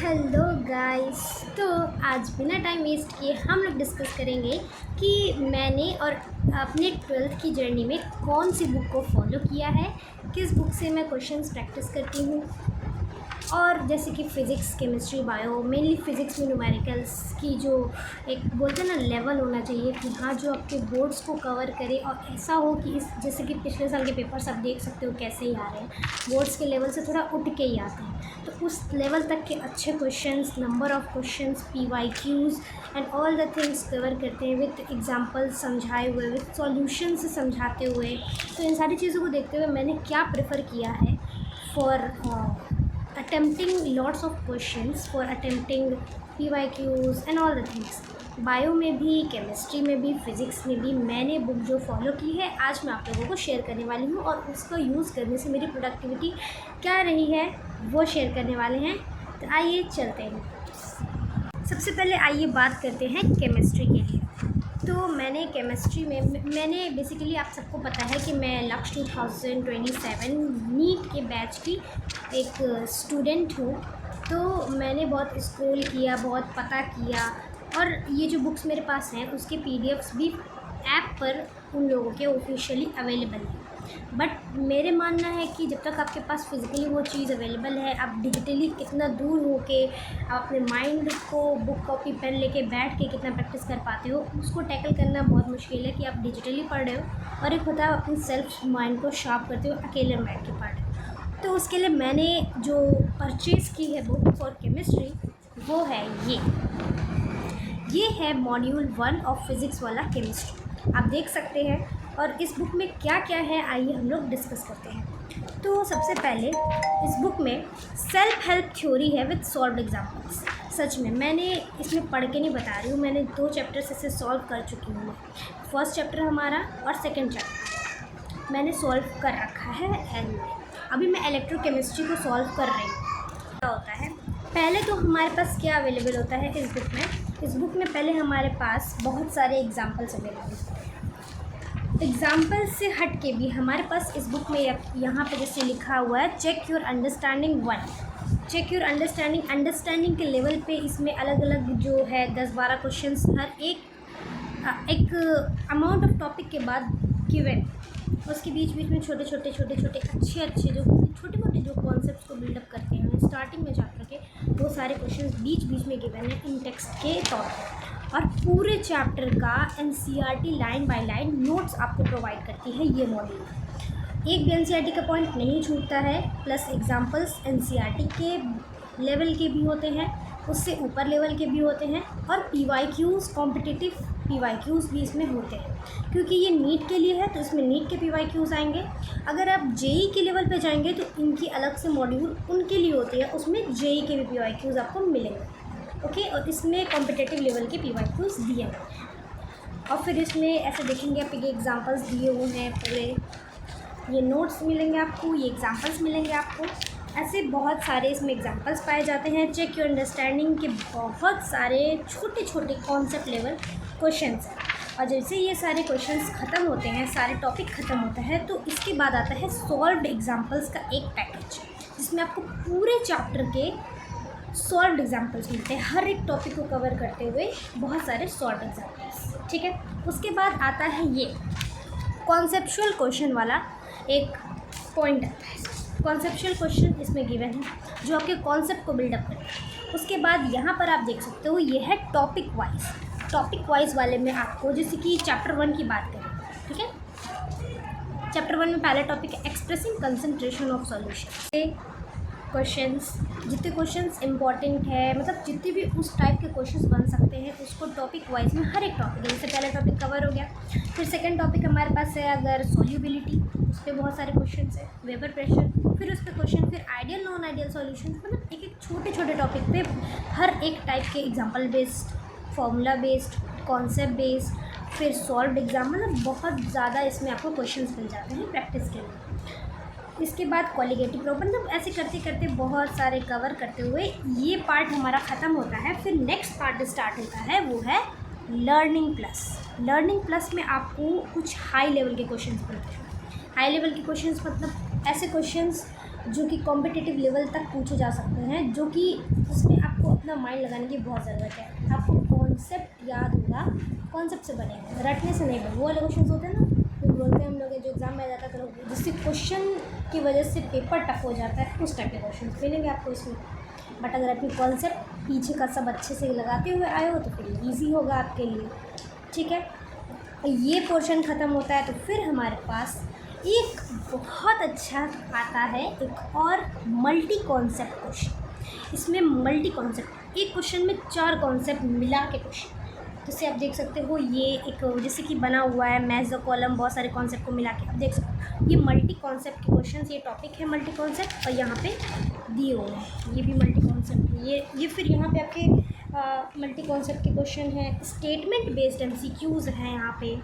Hello guys. तो आज बिना टाइम वेस्ट किए हम लोग डिस्कस करेंगे कि मैंने और अपने 12th की जर्नी में कौन सी बुक को फॉलो किया है, किस बुक से मैं क्वेश्चंस प्रैक्टिस करती हूँ। और जैसे कि physics, chemistry, bio, mainly physics में न्यूमेरिकल्स की जो एक बोलते हैं ना लेवल होना चाहिए कि हाँ जो आपके बोर्ड्स को कवर करे और ऐसा हो कि इस जैसे कि पिछले साल के पेपर्स आप देख सकते हो कैसे ही आ रहे हैं, बोर्ड्स के लेवल से थोड़ा उठ के ही आते हैं। तो उस लेवल तक के अच्छे questions, number of questions, PYQs and all the things cover करते हैं विथ एग्जांपल्स समझाए हुए, विथ सॉल्यूशन से समझाते हुए। तो इन सारी चीज़ों को देखते हुए मैंने क्या प्रेफर किया है for attempting lots of questions, for attempting PYQs and all the things। Bio में भी, केमिस्ट्री में भी, फ़िज़िक्स में भी मैंने बुक जो फॉलो की है आज मैं आप लोगों को शेयर करने वाली हूँ, और उसका यूज़ करने से मेरी प्रोडक्टिविटी क्या रही है वो शेयर करने वाले हैं। तो आइए चलते हैं। सबसे पहले आइए बात करते हैं केमिस्ट्री के लिए। तो मैंने केमिस्ट्री में बेसिकली आप सबको पता है कि मैं लक्ष्य 2027 नीट के बैच की एक स्टूडेंट हूँ। तो मैंने बहुत स्क्रॉल किया, बहुत पता किया, और ये जो बुक्स मेरे पास हैं उसके PDFs भी ऐप पर उन लोगों के ऑफिशियली अवेलेबल हैं। बट मेरे मानना है कि जब तक आपके पास फ़िज़िकली वो चीज़ अवेलेबल है, आप डिजिटली कितना दूर हो के आप अपने माइंड को बुक, कॉपी, पेन लेके बैठ के कितना प्रैक्टिस कर पाते हो, उसको टैकल करना बहुत मुश्किल है कि आप डिजिटली पढ़ रहे हो और एक होता है अपनी सेल्फ माइंड को शार्प करते हो अकेले बैठ के पढ़ रहे हो। तो उसके लिए मैंने जो परचेज़ की है बुक फॉर केमिस्ट्री वो है ये है मॉड्यूल 1 ऑफ फिज़िक्स वाला केमिस्ट्री, आप देख सकते हैं। और इस बुक में क्या क्या है आइए हम लोग डिस्कस करते हैं। तो सबसे पहले इस बुक में सेल्फ हेल्प थ्योरी है विद सॉल्व्ड एग्जांपल्स। सच में मैंने इसमें पढ़ के नहीं बता रही हूँ, मैंने 2 चैप्टर्स इसे सॉल्व कर चुकी हूँ। फर्स्ट चैप्टर हमारा और सेकेंड चैप्टर मैंने सॉल्व कर रखा है एंड अभी मैं इलेक्ट्रोकेमिस्ट्री को सॉल्व कर रही हूँ। क्या होता है, पहले तो हमारे पास क्या अवेलेबल होता है इस बुक में। इस बुक में पहले हमारे पास बहुत सारे एग्जाम्पल्स अवेलेबल हैं। एग्जाम्पल से हट के भी हमारे पास इस बुक में यहाँ पे जैसे लिखा हुआ है check your understanding 1। Check your understanding के लेवल पे इसमें अलग अलग जो है 10-12 क्वेश्चंस हर एक अमाउंट ऑफ टॉपिक के बाद गिवन। उसके बीच बीच में छोटे छोटे अच्छे जो छोटे मोटे जो कॉन्सेप्ट्स को बिल्डअप करते हैं स्टार्टिंग में चैप्टर के, वो सारे क्वेश्चंस बीच बीच में गिवन है इन टेक्स्ट के तौर पर। और पूरे चैप्टर का NCERT line by line notes आपको प्रोवाइड करती है ये मॉड्यूल। एक भी NCERT का पॉइंट नहीं छूटता है, प्लस एग्जाम्पल्स NCERT के लेवल के भी होते हैं, उससे ऊपर लेवल के भी होते हैं, और PYQs कॉम्पिटिटिव PYQs भी इसमें होते हैं। क्योंकि ये नीट के लिए है तो इसमें नीट के PYQs आएंगे। अगर आप JEE के लेवल पे जाएंगे तो इनकी अलग से मॉड्यूल उनके लिए होती है, उसमें JEE के भी PYQs आपको मिलेंगे। ओके, और इसमें कॉम्पिटिटिव लेवल के PYQs दिए हैं। और फिर इसमें ऐसे देखेंगे आप, ये एग्जांपल्स दिए हुए हैं पूरे, ये नोट्स मिलेंगे आपको, ये एग्जांपल्स मिलेंगे आपको। ऐसे बहुत सारे इसमें एग्जांपल्स पाए जाते हैं। चेक योर अंडरस्टैंडिंग के बहुत सारे छोटे छोटे कॉन्सेप्ट लेवल क्वेश्चंस हैं। और जैसे ये सारे क्वेश्चंस ख़त्म होते हैं, सारे टॉपिक ख़त्म होता है, तो इसके बाद आता है सॉल्व्ड एग्जाम्पल्स का एक पैकेज, जिसमें आपको पूरे चैप्टर के सॉल्व्ड एग्जाम्पल्स मिलते हैं, हर एक टॉपिक को कवर करते हुए बहुत सारे सॉल्व्ड एग्जाम्पल्स। ठीक है, उसके बाद आता है ये कॉन्सेप्चुअल क्वेश्चन वाला एक पॉइंट आता है। कॉन्सेप्चुअल क्वेश्चन इसमें गिवन है जो आपके कॉन्सेप्ट को बिल्डअप करते हैं। उसके बाद यहाँ पर आप देख सकते हो ये है टॉपिक वाइज वाले में आपको, जैसे कि चैप्टर 1 की बात करें। ठीक है, चैप्टर 1 में पहला टॉपिक है expressing concentration of solution. Questions, जितने क्वेश्चंस इंपॉर्टेंट है, मतलब जितने भी उस टाइप के क्वेश्चंस बन सकते हैं, उसको टॉपिक वाइज में हर एक टॉपिक, जैसे पहला टॉपिक कवर हो गया। फिर सेकंड टॉपिक हमारे पास है अगर सॉल्यूबिलिटी, उस पर बहुत सारे क्वेश्चंस है, वेपर प्रेशर, फिर उस पर क्वेश्चन, फिर आइडियल नॉन आइडियल सॉल्यूशन, मतलब एक एक छोटे छोटे टॉपिक पे हर एक टाइप के example based, formula based, concept based, फिर सॉल्व्ड एग्जाम, मतलब बहुत ज़्यादा इसमें आपको क्वेश्चंस मिल जाते हैं प्रैक्टिस के लिए। इसके बाद कॉलिगेटिव प्रॉब्लम, मतलब ऐसे करते करते बहुत सारे कवर करते हुए ये पार्ट हमारा ख़त्म होता है। फिर नेक्स्ट पार्ट स्टार्ट होता है, वो है लर्निंग प्लस में आपको कुछ हाई लेवल के क्वेश्चंस मिलते हैं। हाई लेवल के क्वेश्चंस मतलब ऐसे क्वेश्चंस जो कि कॉम्पिटिटिव लेवल तक पूछे जा सकते हैं, जो कि उसमें आपको अपना माइंड लगाने की बहुत ज़रूरत है। आपको कॉन्सेप्ट याद होगा, कॉन्सेप्ट से बनेगा, रटने से नहीं बने। वो वाले क्वेश्चन होते हैं ना जो बोलते हैं हम लोग जो एग्ज़ाम में आ जाता है, तो जिससे क्वेश्चन की वजह से पेपर टफ हो जाता है, उस टाइप के क्वेश्चन मिलेंगे आपको इसमें। बट अगर अपनी कॉन्सेप्ट पीछे का सब अच्छे से लगाते हुए आए हो तो फिर ईजी होगा आपके लिए। ठीक है, ये पोर्शन ख़त्म होता है तो फिर हमारे पास एक बहुत अच्छा आता है एक और मल्टी कॉन्सेप्ट क्वेश्चन। इसमें मल्टी कॉन्सेप्ट, एक क्वेश्चन में 4 कॉन्सेप्ट मिला के क्वेश्चन, जिससे आप देख सकते हो ये एक जैसे कि बना हुआ है मैच द कॉलम, बहुत सारे कॉन्सेप्ट को मिला के आप देख सकते हो। ये मल्टी कॉन्सेप्ट के क्वेश्चन, ये टॉपिक है मल्टी कॉन्सेप्ट, और यहाँ पे दिए हुए हैं ये भी मल्टी कॉन्सेप्ट है। ये फिर यहाँ पे आपके मल्टी कॉन्सेप्ट के क्वेश्चन है। स्टेटमेंट बेस्ड MCQs हैं यहाँ पे।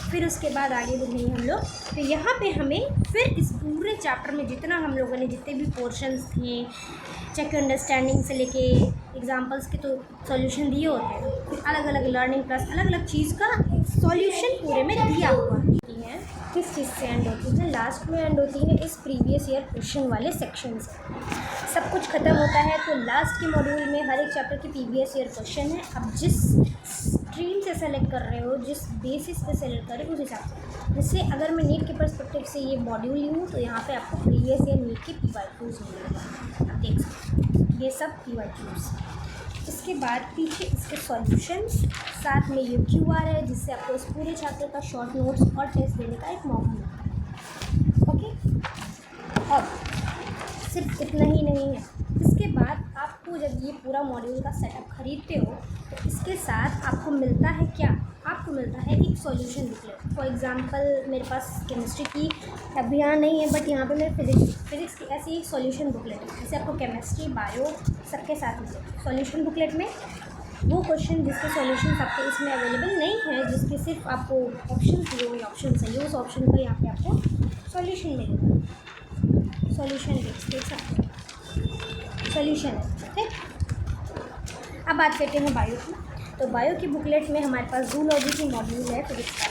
फिर उसके बाद आगे बढ़ेंगे हम लोग, तो यहाँ पे हमें फिर इस पूरे चैप्टर में जितना हम लोगों ने जितने भी पोर्शंस थे, चेक अंडरस्टैंडिंग से लेके एग्जांपल्स के तो सॉल्यूशन दिए होते हैं, फिर अलग अलग लर्निंग प्लस अलग अलग चीज़ का सॉल्यूशन पूरे में दिया हुआ है। किस चीज़ से एंड होती है? लास्ट में एंड होती है इस प्रीवियस ईयर क्वेश्चन वाले सेक्शन से। सब कुछ ख़त्म होता है तो लास्ट के मॉड्यूल में हर एक चैप्टर की प्रीवियस ईयर क्वेश्चन है। अब जिस स्ट्रीम से सेलेक्ट कर रहे हो, जिस बेसिस पे सेलेक्ट कर रहे हो, उस हिसाब से। जैसे अगर मैं नीट के पर्सपेक्टिव से ये मॉड्यूल लूँ तो यहाँ पे आपको प्रीवियस ईयर नीट के PYQs मिलेंगे, आप देख सकते हैं ये सब PYQs। इसके बाद पीछे इसके सॉल्यूशंस, साथ में ये QR है जिससे आपको इस पूरे चैप्टर का शॉर्ट नोट्स और टेस्ट देने का एक मौका मिलता है। ओके, और सिर्फ इतना ही नहीं है, इसके बाद आपको जब ये पूरा मॉड्यूल का सेटअप खरीदते हो तो इसके साथ आपको मिलता है क्या? आपको मिलता है एक सॉल्यूशन बुकलेट। फॉर एग्जांपल मेरे पास केमिस्ट्री की अभी यहाँ नहीं है, बट यहाँ पे मेरे फिज़िक्स की ऐसी एक सॉल्यूशन बुकलेट है। जैसे आपको केमिस्ट्री, बायो सबके साथ मिले सॉल्यूशन बुकलेट में वो क्वेश्चन जिसके सॉल्यूशन आपके इसमें अवेलेबल नहीं है, जिसके सिर्फ आपको ऑप्शन दिए हुए ऑप्शन चाहिए, उस ऑप्शन का यहाँ पे आपको सॉल्यूशन मिलेगा। सॉल्यूशन देख सकते हैं, सॉल्यूशन है। ठीक, अब बात करते हैं बायो की। तो बायो की बुकलेट में हमारे पास जूलॉजी की मॉड्यूल है फिजिक्स का।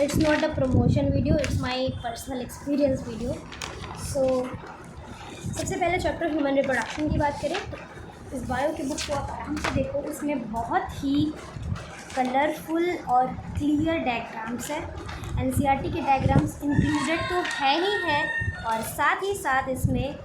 It's not a promotion video, it's my personal experience video. So सबसे पहले चैप्टर ह्यूमन रिप्रोडक्शन की बात करें तो इस बायो की बुक को आप आराम से देखो, इसमें बहुत ही कलरफुल और क्लियर डायग्राम्स है। NCERT के डायग्राम्स इंक्लूडेड तो है ही है, और साथ ही साथ इसमें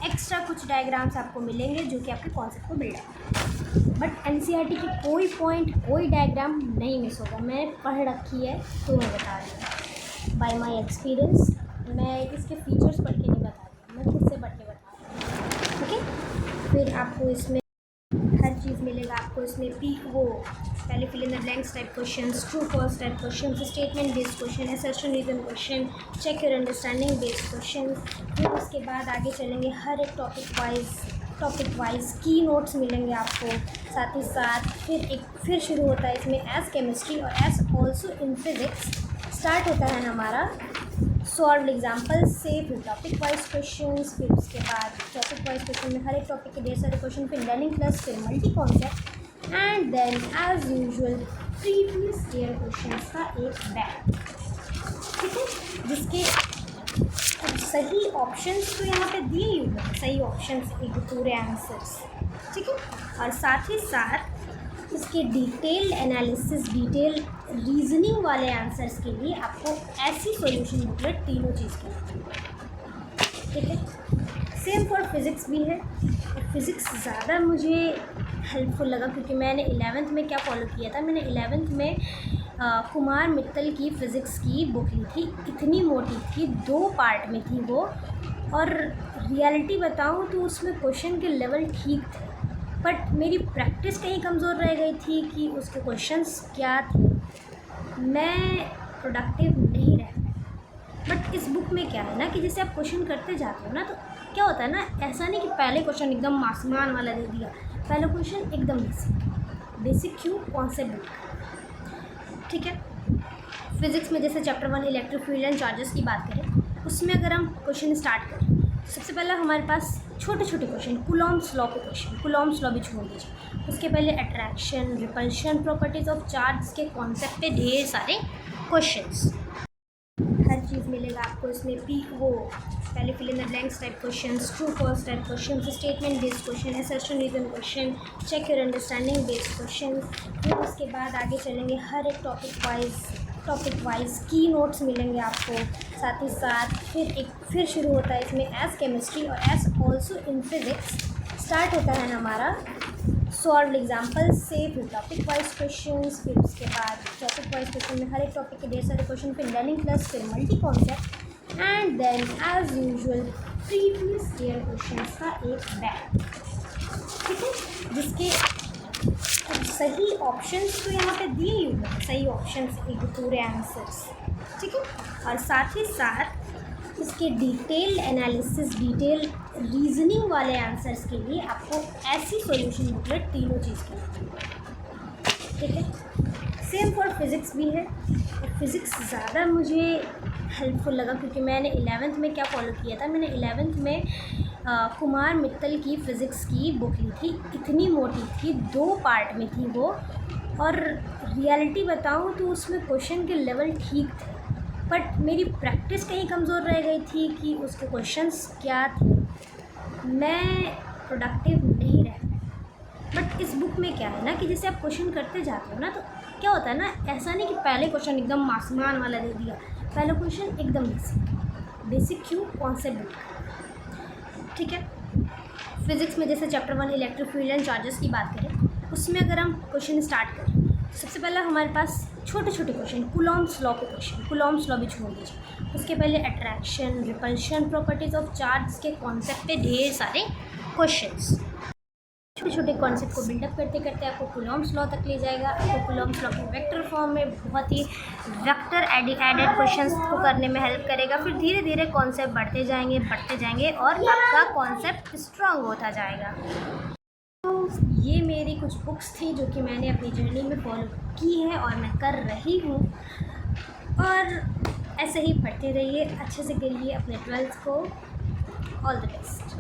एक्स्ट्रा कुछ डायग्राम्स आपको मिलेंगे जो कि आपके कॉन्सेप्ट को बिल्ड करेंगे। बट NCERT की कोई पॉइंट, कोई डायग्राम नहीं मिस होगा। मैं पढ़ रखी है तो मैं बता रही हूँ बाय माई एक्सपीरियंस। मैं इसके फीचर्स पढ़ के नहीं बता रही हूँ, मैं खुद से पढ़ के बता रही हूँ। ओके, फिर आपको इसमें हर चीज़ मिलेगा। आपको इसमें वो पहले fill in the blanks type questions, true false type questions, statement based question, assertion reason question, check your understanding based question. फिर उसके बाद आगे चलेंगे हर एक टॉपिक वाइज की नोट्स मिलेंगे आपको। साथ ही साथ फिर शुरू होता है इसमें एज केमिस्ट्री और as also in physics start होता है हमारा सॉल्व एग्जाम्पल्स से, फिर टॉपिक वाइज क्वेश्चंस, फिर उसके बाद टॉपिक वाइज क्वेश्चन में हर एक टॉपिक के ढेर सारे क्वेश्चन, फिर लर्निंग प्लस, फिर multi concept, and then as usual previous year questions का एक बैग। ठीक है, जिसके सही ऑप्शंस तो यहाँ पे दिए ही हुए हैं, सही ऑप्शंस एक पूरे आंसर्स। ठीक है, और साथ ही साथ इसके डिटेल एनालिसिस, डिटेल रीजनिंग वाले आंसर्स के लिए आपको ऐसी सॉल्यूशन बुकलेट तीनों चीज़ की। ठीक है, सेम फॉर फिज़िक्स भी है। फिज़िक्स ज़्यादा मुझे हेल्पफुल लगा क्योंकि मैंने 11th में क्या फॉलो किया था, मैंने 11th में कुमार मित्तल की फ़िज़िक्स की बुक ली थी। इतनी मोटी थी, 2 पार्ट में थी वो, और रियलिटी बताऊँ तो उसमें क्वेश्चन के लेवल ठीक थे, बट मेरी प्रैक्टिस कहीं कमज़ोर रह गई थी कि उसके क्वेश्चंस क्या थे, मैं प्रोडक्टिव नहीं रह पाई। बट इस बुक में क्या है ना कि जैसे आप क्वेश्चन करते जाते हो ना, तो क्या होता है ना, ऐसा नहीं कि पहले क्वेश्चन एकदम आसमान वाला दे दिया, पहला क्वेश्चन एकदम बेसिक क्यों, कॉन्सेप्ट। ठीक है, फिज़िक्स में जैसे chapter 1 electric field and charges की बात करें, उसमें अगर हम क्वेश्चन स्टार्ट करें, सबसे पहले हमारे पास छोटे छोटे क्वेश्चन, कूलॉम्स लॉ के क्वेश्चन, कूलॉम्स लॉ भी छोड़ दीजिए, उसके पहले attraction, repulsion, properties of charge के कॉन्सेप्ट पे ढेर सारे क्वेश्चंस। आपको इसमें वो पहले fill in the blanks type questions, true false type questions, statement based question, assertion reason question, check your understanding based question. फिर उसके बाद आगे चलेंगे हर एक टॉपिक वाइज की नोट्स मिलेंगे आपको। साथ ही साथ फिर शुरू होता है इसमें एज केमिस्ट्री और as also in physics start होता है हमारा सॉल्व एग्जाम्पल्स से, फिर टॉपिक वाइज क्वेश्चंस, फिर उसके बाद टॉपिक वाइज क्वेश्चन में हर एक टॉपिक के ढेर सारे क्वेश्चन, फिर लर्निंग प्लस, फिर multi concept and then as usual previous year questions का एक बैग, ठीक है, जिसके सही ऑप्शंस तो यहाँ पे दिए ही हुए हैं, सही ऑप्शंस एक पूरे आंसर्स, ठीक है। और साथ ही साथ इसके डिटेल एनालिसिस, डिटेल रीजनिंग वाले आंसर्स के लिए आपको ऐसी सॉल्यूशन बुकलेट तीनों चीज़ की, ठीक है। सेम फॉर फिज़िक्स भी है। फिज़िक्स ज़्यादा मुझे हेल्पफुल लगा क्योंकि मैंने 11th में क्या फॉलो किया था, मैंने 11th में कुमार मित्तल की फ़िज़िक्स की बुक ली थी। इतनी मोटी थी, 2 पार्ट में थी वो, और रियलिटी बताऊँ तो उसमें क्वेश्चन के लेवल ठीक थे, बट मेरी प्रैक्टिस कहीं कमज़ोर रह गई थी कि उसके क्वेश्चंस क्या थे, मैं प्रोडक्टिव नहीं रह पाई। बट इस बुक में क्या है ना कि जैसे आप क्वेश्चन करते जाते हो ना, तो क्या होता है ना, ऐसा नहीं कि पहले क्वेश्चन एकदम आसमान वाला दे दिया, पहला क्वेश्चन एकदम बेसिक क्यों, कॉन्सेप्ट बुक, ठीक है। फिज़िक्स में जैसे chapter 1 electric field and charges की बात करें, उसमें अगर हम क्वेश्चन स्टार्ट करें, सबसे पहले हमारे पास छोटे छोटे क्वेश्चन, कूलॉम्स लॉ के क्वेश्चन, कूलॉम्स लॉ भी छोड़ दीजिए, उसके पहले attraction, repulsion, properties of charge के कॉन्सेप्ट पे ढेर सारे क्वेश्चंस। छोटे छोटे कॉन्सेप्ट को बिल्डअप करते करते आपको कूलॉम्स लॉ तक ले जाएगा। आपको कूलॉम्स लॉ को वेक्टर फॉर्म में बहुत ही वेक्टर एडेड क्वेश्चंस को करने में हेल्प करेगा। फिर धीरे धीरे कॉन्सेप्ट बढ़ते जाएंगे और आपका कॉन्सेप्ट स्ट्रॉन्ग होता जाएगा। ये मेरी कुछ बुक्स थी जो कि मैंने अपनी जर्नी में फॉलो की है और मैं कर रही हूँ, और ऐसे ही पढ़ते रहिए, अच्छे से करिए अपने 12th को। All the best.